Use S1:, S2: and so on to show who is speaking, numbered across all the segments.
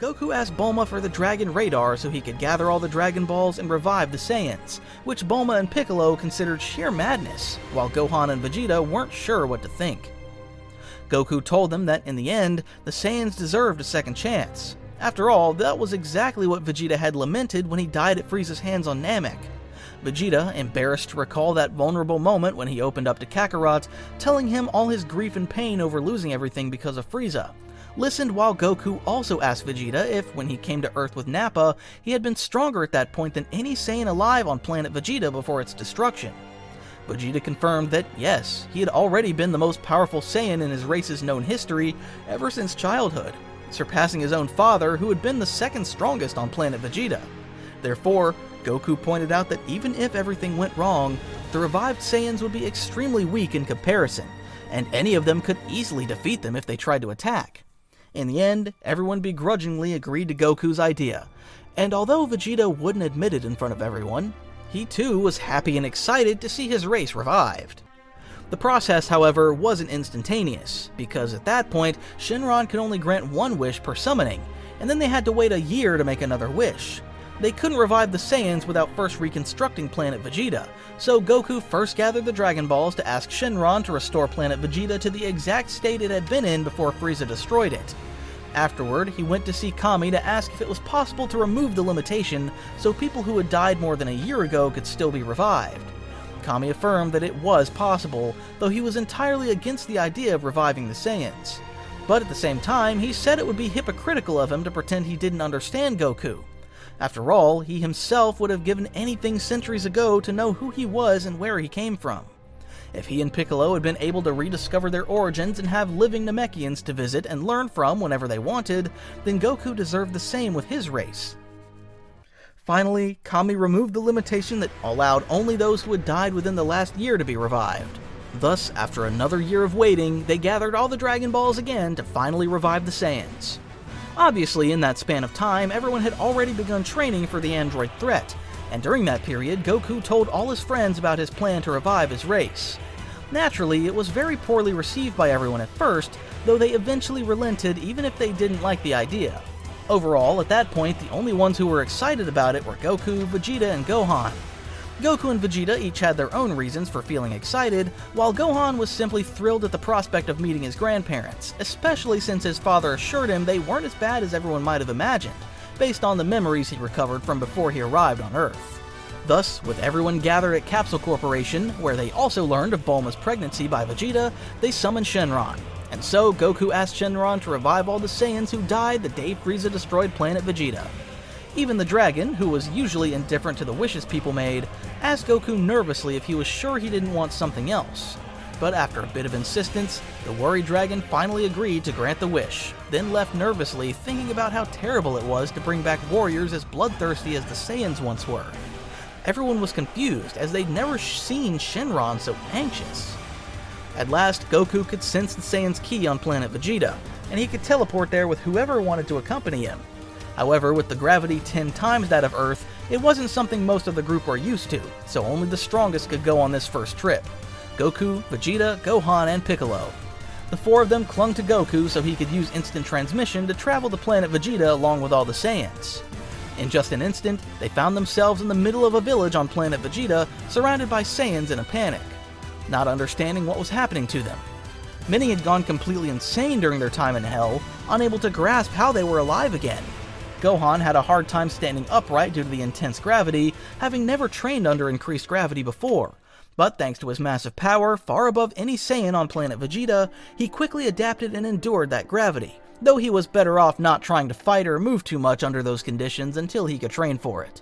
S1: Goku asked Bulma for the Dragon Radar so he could gather all the Dragon Balls and revive the Saiyans, which Bulma and Piccolo considered sheer madness, while Gohan and Vegeta weren't sure what to think. Goku told them that in the end, the Saiyans deserved a second chance. After all, that was exactly what Vegeta had lamented when he died at Frieza's hands on Namek. Vegeta, embarrassed to recall that vulnerable moment when he opened up to Kakarot, telling him all his grief and pain over losing everything because of Frieza, listened while Goku also asked Vegeta if, when he came to Earth with Nappa, he had been stronger at that point than any Saiyan alive on Planet Vegeta before its destruction. Vegeta confirmed that yes, he had already been the most powerful Saiyan in his race's known history ever since childhood, surpassing his own father, who had been the second strongest on Planet Vegeta. Therefore, Goku pointed out that even if everything went wrong, the revived Saiyans would be extremely weak in comparison, and any of them could easily defeat them if they tried to attack. In the end, everyone begrudgingly agreed to Goku's idea, and although Vegeta wouldn't admit it in front of everyone, he too was happy and excited to see his race revived. The process, however, wasn't instantaneous, because at that point, Shenron could only grant one wish per summoning, and then they had to wait a year to make another wish. They couldn't revive the Saiyans without first reconstructing Planet Vegeta, so Goku first gathered the Dragon Balls to ask Shenron to restore Planet Vegeta to the exact state it had been in before Frieza destroyed it. Afterward, he went to see Kami to ask if it was possible to remove the limitation so people who had died more than a year ago could still be revived. Kami affirmed that it was possible, though he was entirely against the idea of reviving the Saiyans. But at the same time, he said it would be hypocritical of him to pretend he didn't understand Goku. After all, he himself would have given anything centuries ago to know who he was and where he came from. If he and Piccolo had been able to rediscover their origins and have living Namekians to visit and learn from whenever they wanted, then Goku deserved the same with his race. Finally, Kami removed the limitation that allowed only those who had died within the last year to be revived. Thus, after another year of waiting, they gathered all the Dragon Balls again to finally revive the Saiyans. Obviously, in that span of time, everyone had already begun training for the android threat, and during that period, Goku told all his friends about his plan to revive his race. Naturally, it was very poorly received by everyone at first, though they eventually relented even if they didn't like the idea. Overall, at that point, the only ones who were excited about it were Goku, Vegeta, and Gohan. Goku and Vegeta each had their own reasons for feeling excited, while Gohan was simply thrilled at the prospect of meeting his grandparents, especially since his father assured him they weren't as bad as everyone might have imagined, based on the memories he recovered from before he arrived on Earth. Thus, with everyone gathered at Capsule Corporation, where they also learned of Bulma's pregnancy by Vegeta, they summoned Shenron. And so, Goku asked Shenron to revive all the Saiyans who died the day Frieza destroyed Planet Vegeta. Even the dragon, who was usually indifferent to the wishes people made, asked Goku nervously if he was sure he didn't want something else. But after a bit of insistence, the worried dragon finally agreed to grant the wish, then left nervously, thinking about how terrible it was to bring back warriors as bloodthirsty as the Saiyans once were. Everyone was confused, as they'd never seen Shenron so anxious. At last, Goku could sense the Saiyan's ki on Planet Vegeta, and he could teleport there with whoever wanted to accompany him. However, with the gravity 10 times that of Earth, it wasn't something most of the group were used to, so only the strongest could go on this first trip: Goku, Vegeta, Gohan, and Piccolo. The four of them clung to Goku so he could use instant transmission to travel to Planet Vegeta along with all the Saiyans. In just an instant, they found themselves in the middle of a village on Planet Vegeta, surrounded by Saiyans in a panic, not understanding what was happening to them. Many had gone completely insane during their time in Hell, unable to grasp how they were alive again. Gohan had a hard time standing upright due to the intense gravity, having never trained under increased gravity before. But thanks to his massive power, far above any Saiyan on Planet Vegeta, he quickly adapted and endured that gravity, though he was better off not trying to fight or move too much under those conditions until he could train for it.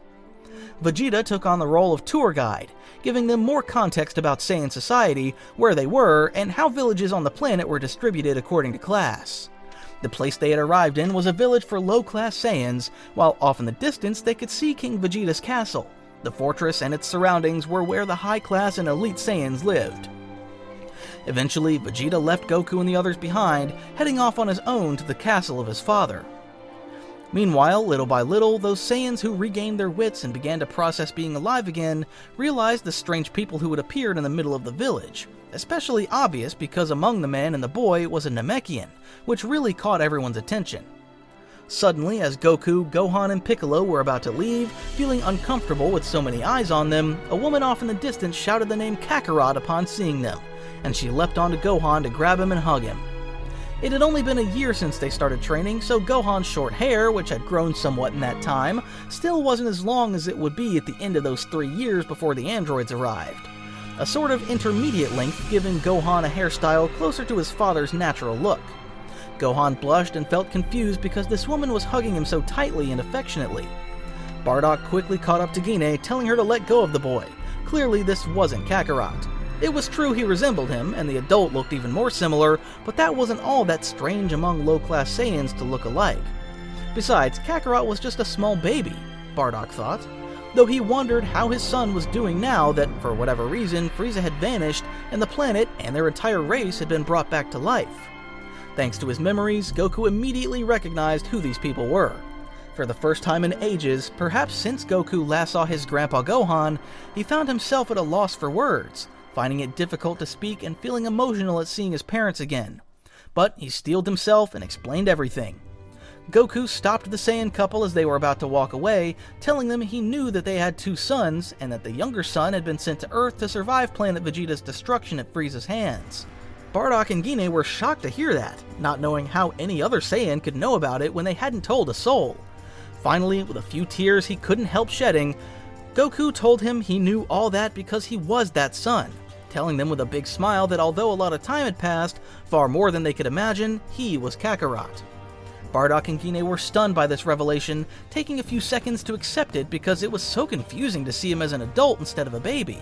S1: Vegeta took on the role of tour guide, giving them more context about Saiyan society, where they were, and how villages on the planet were distributed according to class. The place they had arrived in was a village for low-class Saiyans, while off in the distance they could see King Vegeta's castle. The fortress and its surroundings were where the high-class and elite Saiyans lived. Eventually, Vegeta left Goku and the others behind, heading off on his own to the castle of his father. Meanwhile, little by little, those Saiyans who regained their wits and began to process being alive again realized the strange people who had appeared in the middle of the village, especially obvious because among the man and the boy was a Namekian, which really caught everyone's attention. Suddenly, as Goku, Gohan, and Piccolo were about to leave, feeling uncomfortable with so many eyes on them, a woman off in the distance shouted the name Kakarot upon seeing them, and she leapt onto Gohan to grab him and hug him. It had only been a year since they started training, so Gohan's short hair, which had grown somewhat in that time, still wasn't as long as it would be at the end of those 3 years before the androids arrived. A sort of intermediate length, giving Gohan a hairstyle closer to his father's natural look. Gohan blushed and felt confused because this woman was hugging him so tightly and affectionately. Bardock quickly caught up to Gine, telling her to let go of the boy. Clearly this wasn't Kakarot. It was true he resembled him, and the adult looked even more similar, but that wasn't all that strange among low-class Saiyans to look alike. Besides, Kakarot was just a small baby, Bardock thought, though he wondered how his son was doing now that, for whatever reason, Frieza had vanished and the planet and their entire race had been brought back to life. Thanks to his memories, Goku immediately recognized who these people were. For the first time in ages, perhaps since Goku last saw his grandpa Gohan, he found himself at a loss for words, finding it difficult to speak and feeling emotional at seeing his parents again. But he steeled himself and explained everything. Goku stopped the Saiyan couple as they were about to walk away, telling them he knew that they had 2 sons and that the younger son had been sent to Earth to survive Planet Vegeta's destruction at Frieza's hands. Bardock and Gine were shocked to hear that, not knowing how any other Saiyan could know about it when they hadn't told a soul. Finally, with a few tears he couldn't help shedding, Goku told him he knew all that because he was that son, telling them with a big smile that although a lot of time had passed, far more than they could imagine, he was Kakarot. Bardock and Gine were stunned by this revelation, taking a few seconds to accept it because it was so confusing to see him as an adult instead of a baby.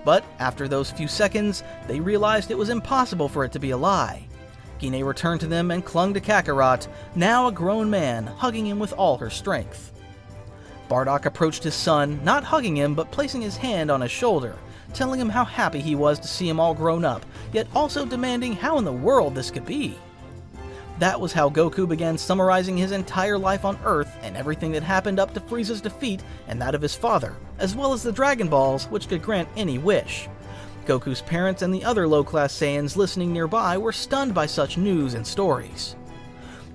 S1: But after those few seconds, they realized it was impossible for it to be a lie. Gine returned to them and clung to Kakarot, now a grown man, hugging him with all her strength. Bardock approached his son, not hugging him but placing his hand on his shoulder, telling him how happy he was to see him all grown up, yet also demanding how in the world this could be. That was how Goku began summarizing his entire life on Earth and everything that happened up to Frieza's defeat and that of his father, as well as the Dragon Balls, which could grant any wish. Goku's parents and the other low-class Saiyans listening nearby were stunned by such news and stories.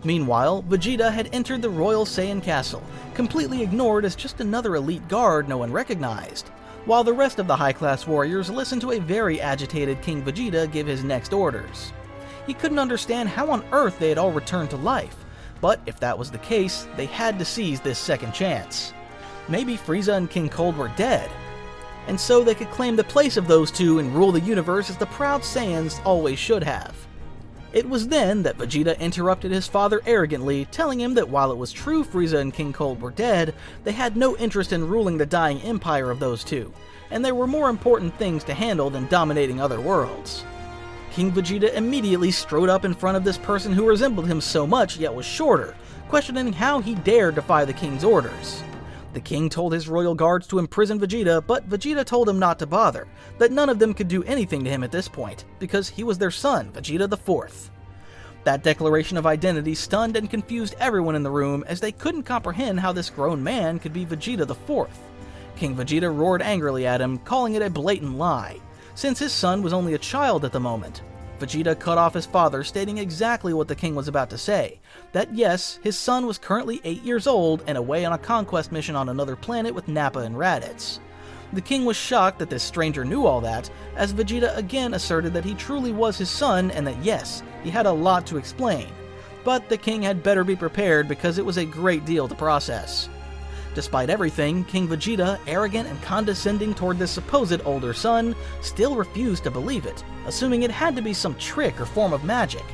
S1: Meanwhile, Vegeta had entered the Royal Saiyan Castle, completely ignored as just another elite guard no one recognized, while the rest of the high-class warriors listened to a very agitated King Vegeta give his next orders. He couldn't understand how on earth they had all returned to life, but if that was the case, they had to seize this second chance. Maybe Frieza and King Cold were dead, and so they could claim the place of those two and rule the universe as the proud Saiyans always should have. It was then that Vegeta interrupted his father arrogantly, telling him that while it was true Frieza and King Cold were dead, they had no interest in ruling the dying empire of those two, and there were more important things to handle than dominating other worlds. King Vegeta immediately strode up in front of this person who resembled him so much yet was shorter, questioning how he dared defy the king's orders. The king told his royal guards to imprison Vegeta, but Vegeta told him not to bother, that none of them could do anything to him at this point, because he was their son, Vegeta the Fourth. That declaration of identity stunned and confused everyone in the room as they couldn't comprehend how this grown man could be Vegeta the Fourth. King Vegeta roared angrily at him, calling it a blatant lie, since his son was only a child at the moment. Vegeta cut off his father, stating exactly what the king was about to say, that yes, his son was currently 8 years old and away on a conquest mission on another planet with Nappa and Raditz. The king was shocked that this stranger knew all that, as Vegeta again asserted that he truly was his son and that yes, he had a lot to explain, but the king had better be prepared because it was a great deal to process. Despite everything, King Vegeta, arrogant and condescending toward this supposed older son, still refused to believe it, assuming it had to be some trick or form of magic.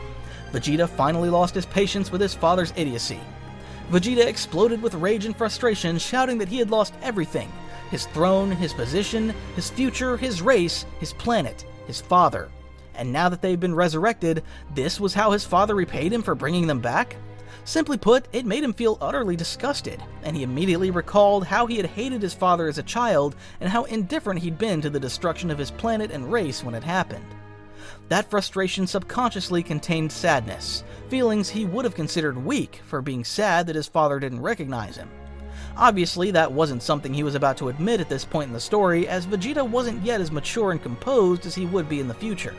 S1: Vegeta finally lost his patience with his father's idiocy. Vegeta exploded with rage and frustration, shouting that he had lost everything: his throne, his position, his future, his race, his planet, his father. And now that they've been resurrected, this was how his father repaid him for bringing them back? Simply put, it made him feel utterly disgusted, and he immediately recalled how he had hated his father as a child and how indifferent he'd been to the destruction of his planet and race when it happened. That frustration subconsciously contained sadness, feelings he would have considered weak for being sad that his father didn't recognize him. Obviously, that wasn't something he was about to admit at this point in the story, as Vegeta wasn't yet as mature and composed as he would be in the future.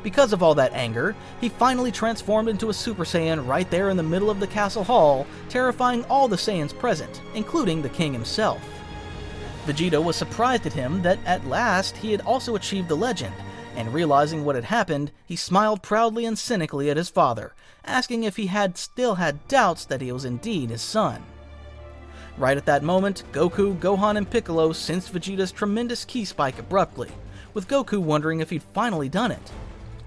S1: Because of all that anger, he finally transformed into a Super Saiyan right there in the middle of the castle hall, terrifying all the Saiyans present, including the king himself. Vegeta was surprised at him that at last he had also achieved the legend, and realizing what had happened, he smiled proudly and cynically at his father, asking if he had still had doubts that he was indeed his son. Right at that moment, Goku, Gohan, and Piccolo sensed Vegeta's tremendous ki spike abruptly, with Goku wondering if he'd finally done it.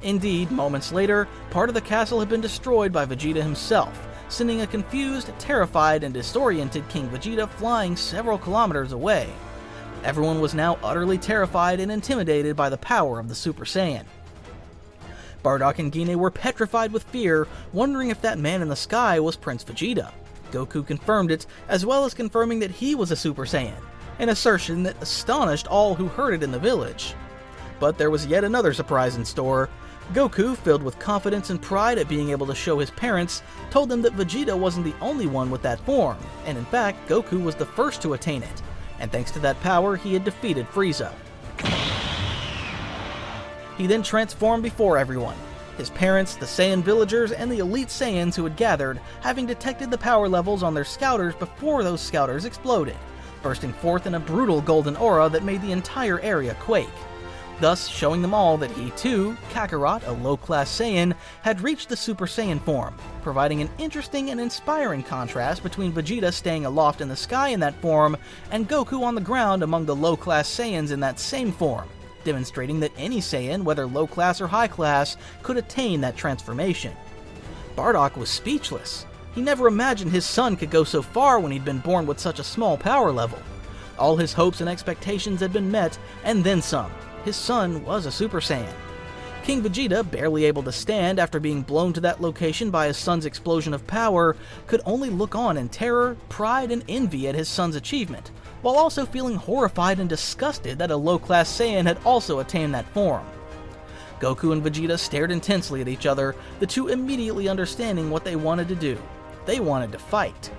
S1: Indeed, moments later, part of the castle had been destroyed by Vegeta himself, sending a confused, terrified, and disoriented King Vegeta flying several kilometers away. Everyone was now utterly terrified and intimidated by the power of the Super Saiyan. Bardock and Gine were petrified with fear, wondering if that man in the sky was Prince Vegeta. Goku confirmed it, as well as confirming that he was a Super Saiyan, an assertion that astonished all who heard it in the village. But there was yet another surprise in store. Goku, filled with confidence and pride at being able to show his parents, told them that Vegeta wasn't the only one with that form, and in fact, Goku was the first to attain it, and thanks to that power, he had defeated Frieza. He then transformed before everyone, his parents, the Saiyan villagers, and the elite Saiyans who had gathered, having detected the power levels on their scouters before those scouters exploded, bursting forth in a brutal golden aura that made the entire area quake, thus showing them all that he too, Kakarot, a low-class Saiyan, had reached the Super Saiyan form, providing an interesting and inspiring contrast between Vegeta staying aloft in the sky in that form, and Goku on the ground among the low-class Saiyans in that same form, demonstrating that any Saiyan, whether low-class or high-class, could attain that transformation. Bardock was speechless. He never imagined his son could go so far when he'd been born with such a small power level. All his hopes and expectations had been met, and then some. His son was a Super Saiyan. King Vegeta, barely able to stand after being blown to that location by his son's explosion of power, could only look on in terror, pride, and envy at his son's achievement, while also feeling horrified and disgusted that a low-class Saiyan had also attained that form. Goku and Vegeta stared intensely at each other, the two immediately understanding what they wanted to do. They wanted to fight.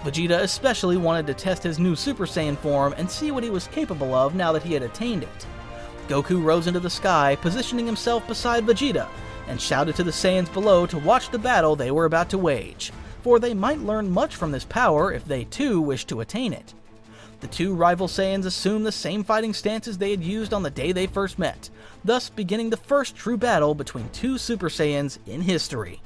S1: Vegeta especially wanted to test his new Super Saiyan form and see what he was capable of now that he had attained it. Goku rose into the sky, positioning himself beside Vegeta, and shouted to the Saiyans below to watch the battle they were about to wage, for they might learn much from this power if they too wished to attain it. The two rival Saiyans assumed the same fighting stances they had used on the day they first met, thus beginning the first true battle between two Super Saiyans in history.